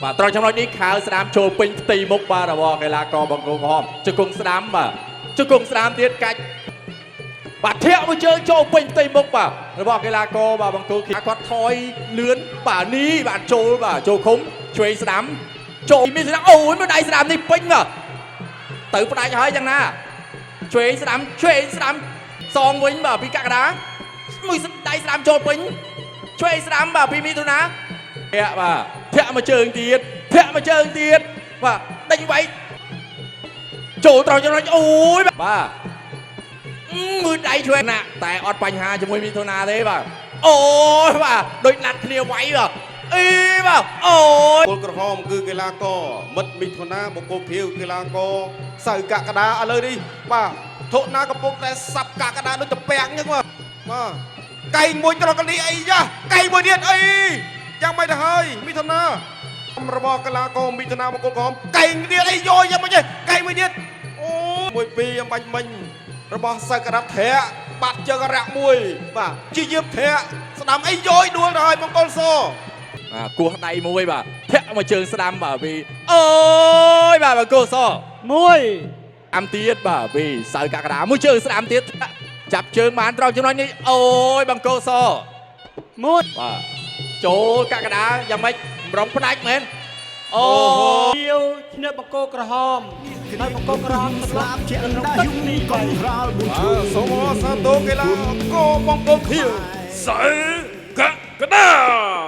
បាទត្រង់ចំណុចនេះខៅស្ដាមចូលពេញផ្ទៃមុខបាទរបស់កីឡាករបង្គោលក្រហមជង្គង់ស្ដាមបាទជង្គង់ស្ដាមទៀតកាច់បាទធាក់មួយជើងចូលពេញផ្ទៃមុខបាទរបស់កីឡាករបាទបង្គោលគាត់ថយលឿនបាទនេះបាទចូលបាទចូលឃុំឆ្វេងស្ដាំចូលមានស្ដាំអូយមួយដៃស្ដាំនេះពេញបាទទៅផ្ដាច់ហើយយ៉ាងណាឆ្វេងស្ដាំសងវិញបាទពីកក្កដាមួយដៃស្ដាំចូលពេញឆ្វេងស្ដាំបាទពីមីទុណាធាក់បាទធាក់មួយជើងទៀតបាទដេញវាយចូលត្រង់ចំណុចអូយបាទมือដៃឆ្វេងណាតែអត់បញ្ហាជាមួយមីទុណាទេបាទអូយបាទដូចណាត់គ្នាវាយបាទអីបាទអូយគោលក្រហមគឺកីឡាករមិត្តមិថុនាបង្គោលភៀវកីឡាករសៅកក្កដាឥឡូវនេះបាទធុណាកំពុងតែសាប់កក្កដាដូចតពាំងអញ្ចឹងបាទកៃមួយត្រកនេះអីយ៉ាកៃមួយទៀតអីយ៉ាងម៉េចទៅហើយមិថុនារបស់កីឡាករមិថុនាបង្គោលក្រហមកៃទៀតអីយោយ៉ាងម៉េចកៃមួយទៀតអូមួយពីរអំបញ្ញមិញរបស់សៅកក្កដាធាក់បាត់ជើងរៈមួយបាទជាយាមធាក់ស្ដាំអីយោដួលទៅហើយបង្គោលសគោះដៃមួយបាទធាក់មកជើងស្ដាំបាទពីអូយបាទបង្គោលសមួយអាំទៀតបាទពីសៅកក្កដាមួយជើងស្ដាំទៀតចាប់ជើងបានត្រង់ចំណុចនេះអូយបង្គោលសមួយបាទចូលកក្កដាយ៉ាងម៉េចម្រងផ្ដាច់មែនអូយឈ្នះបង្គោលក្រហមហើយបង្គោលក្រហមស្លាប់ជាក្នុងទឹកនេះកងរាល់មួយជួរសូមអរសាទរកីឡាករបង្គោលភៀវសៅកក្កដា